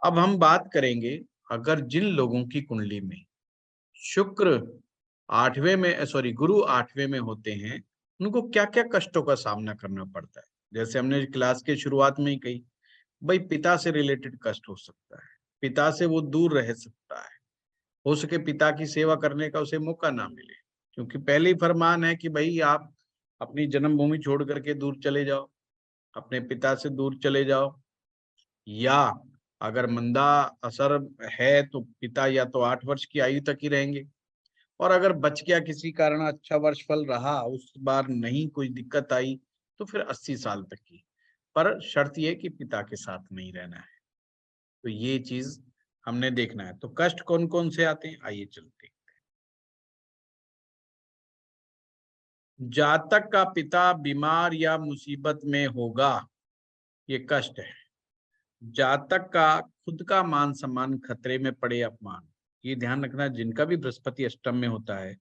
अब हम बात करेंगे, अगर जिन लोगों की कुंडली में शुक्र गुरु 8वें में होते हैं, उनको क्या क्या कष्टों का सामना करना पड़ता है। जैसे हमने क्लास के शुरुआत में ही कही, भाई पिता से रिलेटेड कष्ट हो सकता है, पिता से वो दूर रह सकता है, हो सके पिता की सेवा करने का उसे मौका ना मिले, क्योंकि पहले ही फरमान है कि भाई आप अपनी जन्मभूमि छोड़ करके दूर चले जाओ, अपने पिता से दूर चले जाओ। या अगर मंदा असर है तो पिता या तो 8 वर्ष की आयु तक ही रहेंगे, और अगर बच गया किसी कारण, अच्छा वर्ष फल रहा, उस बार नहीं कोई दिक्कत आई, तो फिर 80 साल तक की। पर शर्त यह कि पिता के साथ नहीं रहना है। तो ये चीज हमने देखना है। तो कष्ट कौन कौन से आते हैं, आइए चलते हैं। जातक का पिता बीमार या मुसीबत में होगा, ये कष्ट है। जातक का खुद का मान सम्मान खतरे में पड़े, अपमान। ये ध्यान रखना, जिनका भी बृहस्पति अष्टम में होता है,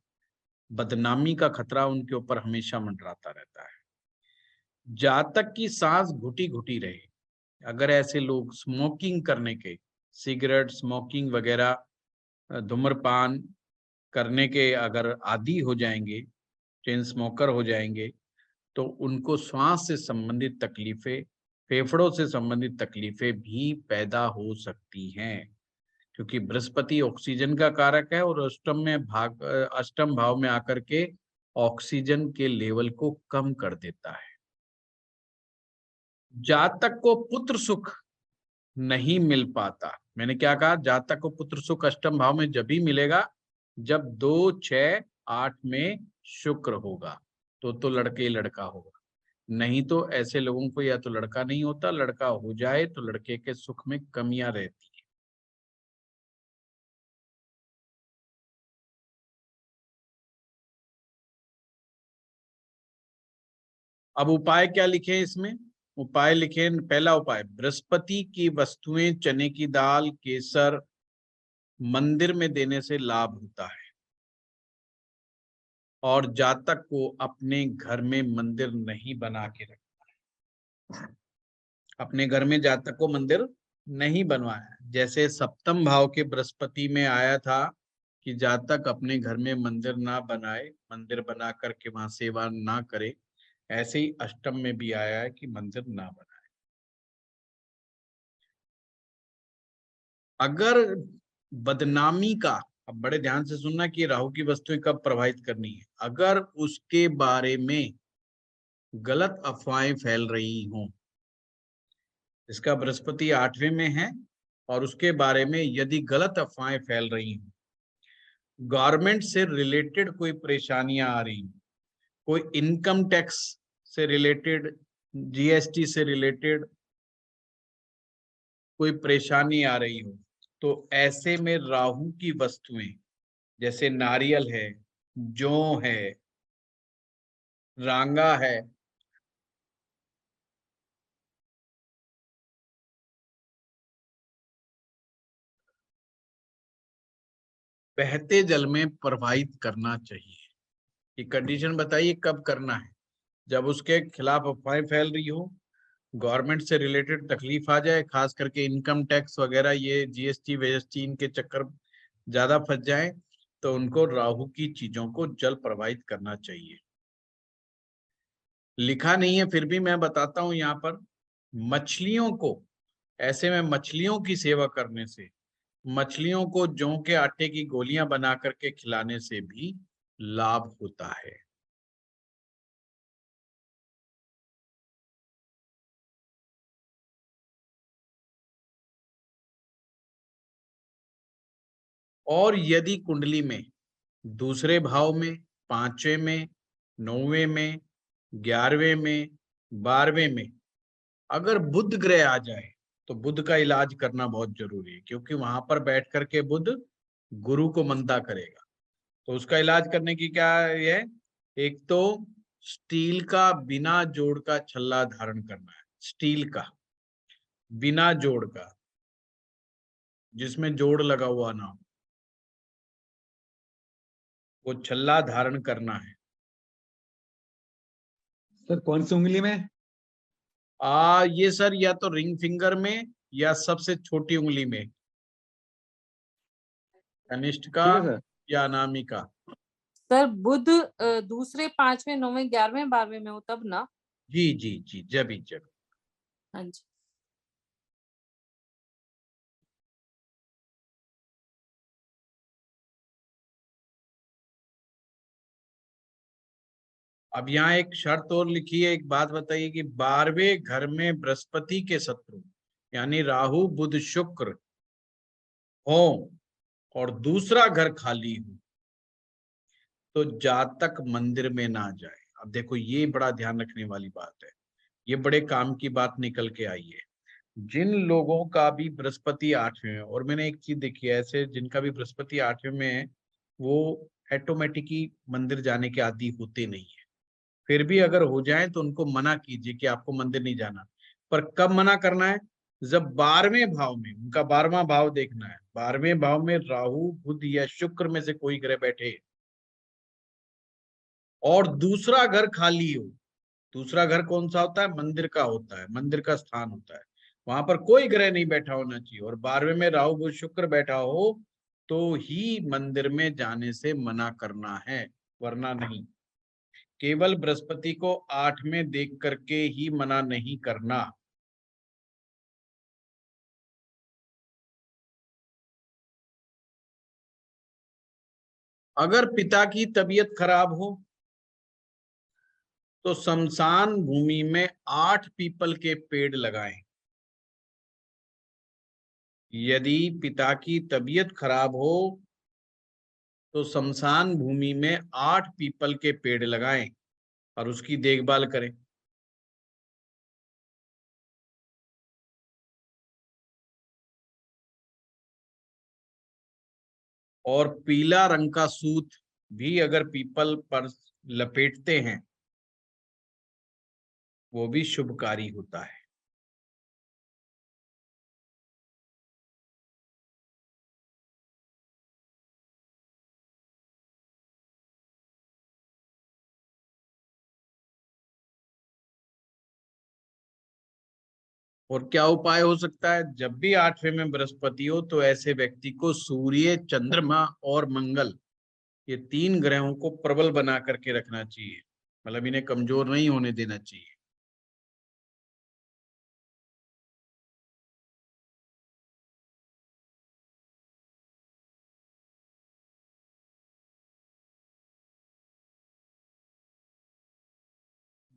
बदनामी का खतरा उनके ऊपर हमेशा मंडराता रहता है। जातक की सांस घुटी घुटी रहे, अगर ऐसे लोग स्मोकिंग करने के, सिगरेट स्मोकिंग वगैरह धूम्रपान करने के अगर आदी हो जाएंगे, चेन स्मोकर हो जाएंगे, तो उनको श्वास से संबंधित तकलीफें, फेफड़ों से संबंधित तकलीफें भी पैदा हो सकती हैं, क्योंकि बृहस्पति ऑक्सीजन का कारक है और अष्टम भाव में आकर के ऑक्सीजन के लेवल को कम कर देता है। जातक को पुत्र सुख नहीं मिल पाता। मैंने क्या कहा, जातक को पुत्र सुख अष्टम भाव में जब ही मिलेगा जब 2, 6, 8 में शुक्र होगा, तो लड़के ही लड़का होगा। नहीं तो ऐसे लोगों को या तो लड़का नहीं होता, लड़का हो जाए तो लड़के के सुख में कमियां रहती है। अब उपाय क्या लिखे इसमें, उपाय लिखे, पहला उपाय, बृहस्पति की वस्तुएं, चने की दाल, केसर मंदिर में देने से लाभ होता है। और जातक को अपने घर में मंदिर नहीं बना के रखना है, अपने घर में जातक को मंदिर नहीं बनवाया। जैसे सप्तम भाव के बृहस्पति में आया था कि जातक अपने घर में मंदिर ना बनाए, मंदिर बना करके वहां सेवा ना करे, ऐसे ही अष्टम में भी आया है कि मंदिर ना बनाए। अगर बदनामी का, अब बड़े ध्यान से सुनना कि राहु की वस्तुएं कब प्रभावित करनी है, अगर उसके बारे में गलत अफवाहें फैल रही हों, इसका बृहस्पति 8वें में है, और उसके बारे में यदि गलत अफवाहें फैल रही हों, गवर्नमेंट से रिलेटेड कोई परेशानियां आ रही, कोई इनकम टैक्स से रिलेटेड, जीएसटी से रिलेटेड कोई परेशानी आ रही हो, तो ऐसे में राहु की वस्तुएं जैसे नारियल है, जौ है, रांगा है, बहते जल में प्रवाहित करना चाहिए। ये कंडीशन बताइए कब करना है, जब उसके खिलाफ अफवाहें फैल रही हो, गवर्नमेंट से रिलेटेड तकलीफ आ जाए, खास करके इनकम टैक्स वगैरह, ये जीएसटी वीएसटी इनके चक्कर ज्यादा फंस जाए, तो उनको राहु की चीजों को जल प्रवाहित करना चाहिए। लिखा नहीं है फिर भी मैं बताता हूं यहाँ पर, मछलियों को, ऐसे में मछलियों की सेवा करने से, मछलियों को जौ के आटे की गोलियां बना करके खिलाने से भी लाभ होता है। और यदि कुंडली में दूसरे भाव में, 5वें में, 9वें में, 11वें में, 12वें में अगर बुध ग्रह आ जाए, तो बुध का इलाज करना बहुत जरूरी है, क्योंकि वहां पर बैठ करके बुध गुरु को मंदा करेगा। तो उसका इलाज करने की क्या है, एक तो स्टील का बिना जोड़ का छल्ला धारण करना है, स्टील का बिना जोड़ का, जिसमें जोड़ लगा हुआ ना हो, वो छल्ला धारण करना है। सर कौन सी उंगली में? ये सर या तो रिंग फिंगर में या सबसे छोटी उंगली में? कनिष्ठ का ठीक है सर। या अनामिका? सर बुध दूसरे, 5वें, 9वें, 11वें, 12वें में हो तब ना? जी जी जी, जब जब। हाँ जी। अब यहाँ एक शर्त और लिखी है, एक बात बताइए कि 12वें घर में बृहस्पति के शत्रु यानी राहु बुध शुक्र हो और दूसरा घर खाली हो तो जातक मंदिर में ना जाए। अब देखो ये बड़ा ध्यान रखने वाली बात है, ये बड़े काम की बात निकल के आई है। जिन लोगों का भी बृहस्पति 8वें में, और मैंने एक चीज देखी है, ऐसे जिनका भी बृहस्पति 8वें में है वो ऑटोमेटिक ही मंदिर जाने के आदी होते नहीं है। फिर भी अगर हो जाए तो उनको मना कीजिए कि आपको मंदिर नहीं जाना। पर कब मना करना है? जब 12वें भाव में, उनका 12वां भाव देखना है, 12वें भाव में राहु बुध या शुक्र में से कोई ग्रह बैठे और दूसरा घर खाली हो। दूसरा घर कौन सा होता है? मंदिर का होता है, मंदिर का स्थान होता है। वहां पर कोई ग्रह नहीं बैठा होना चाहिए और 12वें में राहु बुध शुक्र बैठा हो तो ही मंदिर में जाने से मना करना है, वरना नहीं। केवल बृहस्पति को 8 में देख करके ही मना नहीं करना। अगर पिता की तबीयत खराब हो तो शमशान भूमि में 8 पीपल के पेड़ लगाएं। यदि पिता की तबीयत खराब हो तो शमशान भूमि में 8 पीपल के पेड़ लगाएं और उसकी देखभाल करें। और पीला रंग का सूत भी अगर पीपल पर लपेटते हैं वो भी शुभकारी होता है। और क्या उपाय हो सकता है? जब भी 8वें में बृहस्पति हो तो ऐसे व्यक्ति को सूर्य, चंद्रमा और मंगल, ये 3 ग्रहों को प्रबल बना करके रखना चाहिए, मतलब इन्हें कमजोर नहीं होने देना चाहिए।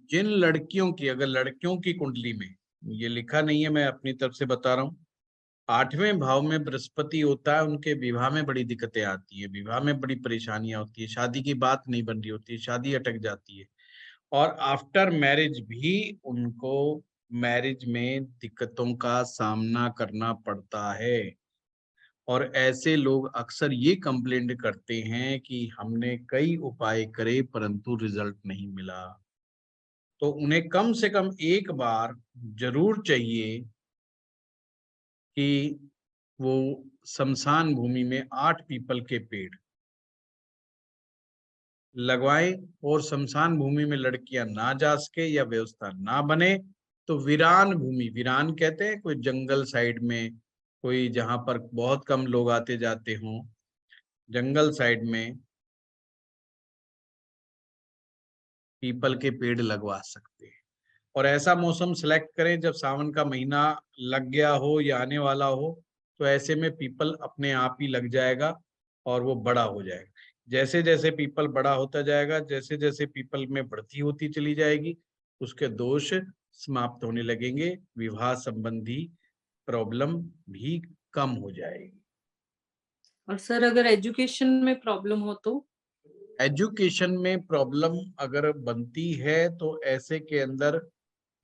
जिन लड़कियों की, अगर लड़कियों की कुंडली में, ये लिखा नहीं है, मैं अपनी तरफ से बता रहा हूँ, 8वें भाव में बृहस्पति होता है, उनके विवाह में बड़ी दिक्कतें आती है, विवाह में बड़ी परेशानियां होती है, शादी की बात नहीं बन रही होती है, शादी अटक जाती है और आफ्टर मैरिज भी उनको मैरिज में दिक्कतों का सामना करना पड़ता है। और ऐसे लोग अक्सर ये कंप्लेंट करते हैं कि हमने कई उपाय करे परंतु रिजल्ट नहीं मिला। तो उन्हें कम से कम एक बार जरूर चाहिए कि वो शमशान भूमि में 8 पीपल के पेड़ लगवाएं और शमशान भूमि में लड़कियां ना जा सके या व्यवस्था ना बने तो वीरान भूमि, वीरान कहते हैं कोई जंगल साइड में, कोई जहां पर बहुत कम लोग आते जाते हों, जंगल साइड में पीपल के पेड़ लगवा सकते हैं। और ऐसा मौसम सेलेक्ट करें जब सावन का महीना लग गया हो या आने वाला हो, तो ऐसे में पीपल अपने आप ही लग जाएगा और वो बड़ा हो जाएगा। जैसे जैसे पीपल बड़ा होता जाएगा, जैसे जैसे पीपल में बढ़ती होती चली जाएगी, उसके दोष समाप्त होने लगेंगे, विवाह संबंधी प्रॉब्लम भी कम हो जाएगी। और सर अगर एजुकेशन में प्रॉब्लम हो तो? एजुकेशन में प्रॉब्लम अगर बनती है तो ऐसे के अंदर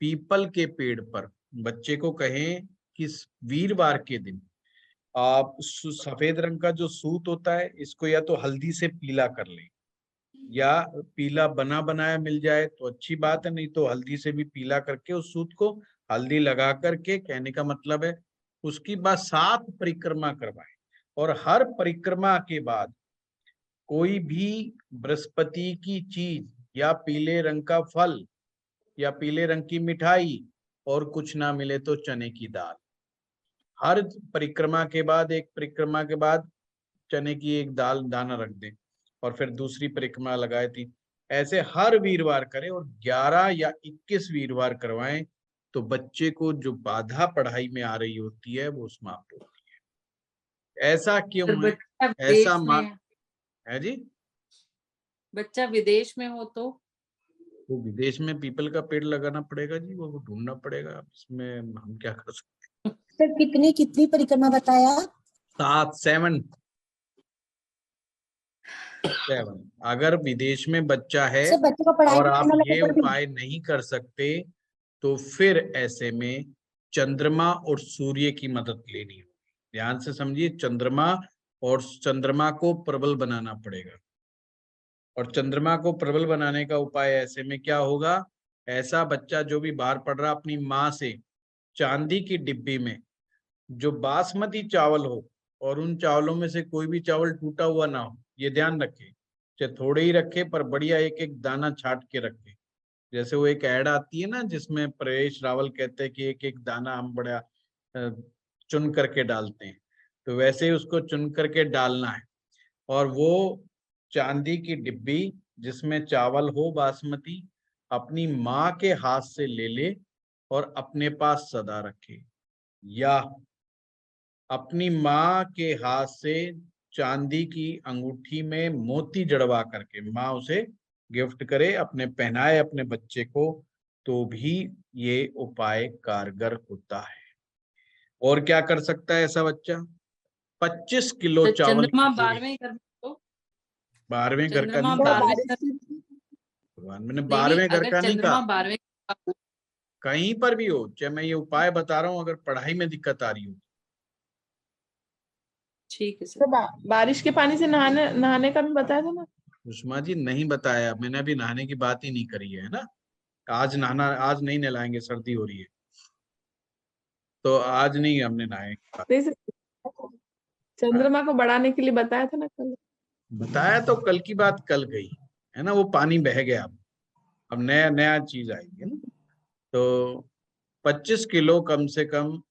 पीपल के पेड़ पर बच्चे को कहें कि वीरवार के दिन आप सफेद रंग का जो सूत होता है इसको या तो हल्दी से पीला कर लें, या पीला बना बनाया मिल जाए तो अच्छी बात है, नहीं तो हल्दी से भी पीला करके उस सूत को हल्दी लगा करके, कहने का मतलब है उसकी बाद 7 परिक्रमा करवाएं। और हर परिक्रमा के बाद कोई भी बृहस्पति की चीज या पीले रंग का फल या पीले रंग की मिठाई और कुछ ना मिले तो चने की दाल, हर परिक्रमा के बाद, एक परिक्रमा के बाद चने की एक दाना रख दें और फिर दूसरी परिक्रमा लगाए थी। ऐसे हर वीरवार करें और 11 या 21 वीरवार करवाएं, तो बच्चे को जो बाधा पढ़ाई में आ रही होती है वो समाप्त होती है। ऐसा क्यों अगर है? बच्चा ऐसा विदेश में है जी। बच्चा विदेश में हो तो वो विदेश में पीपल का पेड़ लगाना पड़ेगा जी, वो ढूंढना पड़ेगा, इसमें हम क्या कर सकते हैं। सर कितनी कितनी परिक्रमा बताया? 7 अगर विदेश में बच्चा है सर बच्चों को पढ़ाई और आप करना ये लगे उपाय नहीं कर सकते, तो फिर ऐसे में चंद्रमा और सूर्य की मदद लेनी होगी। ध्यान से समझिए, चंद्रमा को प्रबल बनाना पड़ेगा। और चंद्रमा को प्रबल बनाने का उपाय ऐसे में क्या होगा? ऐसा बच्चा जो भी बाहर पढ़ रहा, अपनी माँ से चांदी की डिब्बी में जो बासमती चावल हो, और उन चावलों में से कोई भी चावल टूटा हुआ ना हो, ये ध्यान रखे। चाहे थोड़े ही रखे पर बढ़िया एक एक दाना छाट के रखे। जैसे वो एक ऐड आती है ना जिसमें परेश रावल कहते हैं कि एक एक दाना हम बड़ा चुन करके डालते हैं, तो वैसे ही उसको चुन करके डालना है। और वो चांदी की डिब्बी जिसमें चावल हो बासमती, अपनी माँ के हाथ से ले ले और अपने पास सदा रखे, या अपनी माँ के हाथ से चांदी की अंगूठी में मोती जड़वा करके माँ उसे गिफ्ट करे, अपने पहनाए अपने बच्चे को, तो भी ये उपाय कारगर होता है। और क्या कर सकता है ऐसा बच्चा? 25 किलो तो चावल चंद्रमा की बोरी। 12वें घर में हो, 12वें घर का चंद्रमा नहीं कहा 12वें घर भगवान, मैंने नहीं 12वें घर अगर का नहीं चंद्रमा कहा। 12वें का हो, कहीं पर भी हो, चाहे मैं ये उपाय बता रहा हूं, अगर पढ़ाई में दिक्कत आ रही हो। ठीक है तो सर। बारिश के पानी से नहाने नहाने का भी बताया था ना? सुषमा जी नहीं बताया, मैंने अभी नहाने की बात ही नहीं करी है ना। आज नहाना, आज नहीं नहलाएंगे, सर्दी हो रही है तो आज नहीं हमने नहाए। चंद्रमा को बढ़ाने के लिए बताया था ना कल। बताया तो कल की बात कल गई है ना, वो पानी बह गया। अब नया नया चीज आएगी है ना। तो 25 किलो कम से कम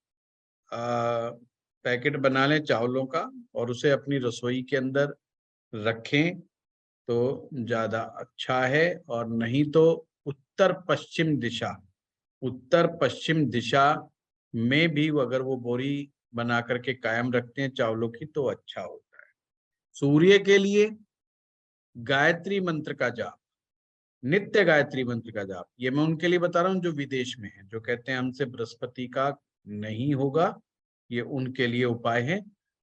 पैकेट बना लें चावलों का और उसे अपनी रसोई के अंदर रखें तो ज्यादा अच्छा है। और नहीं तो उत्तर पश्चिम दिशा में भी अगर वो बोरी बना करके कायम रखते हैं चावलों की तो अच्छा होता है। सूर्य के लिए गायत्री मंत्र का जाप, नित्य गायत्री मंत्र का जाप, ये मैं उनके लिए बता रहा हूँ जो विदेश में है, जो कहते हैं हमसे बृहस्पति का नहीं होगा, ये उनके लिए उपाय है।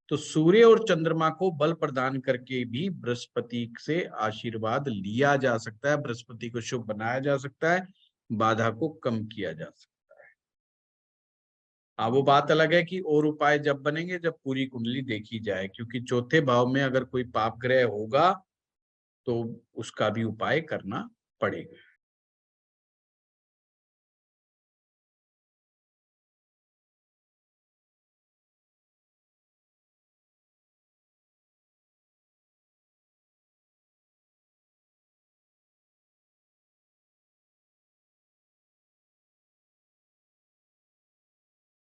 तो सूर्य और चंद्रमा को बल प्रदान करके भी बृहस्पति से आशीर्वाद लिया जा सकता है, बृहस्पति को शुभ बनाया जा सकता है, बाधा को कम किया जा सकता है। हाँ, वो बात अलग है कि और उपाय जब बनेंगे जब पूरी कुंडली देखी जाए, क्योंकि चौथे भाव में अगर कोई पाप ग्रह होगा तो उसका भी उपाय करना पड़ेगा।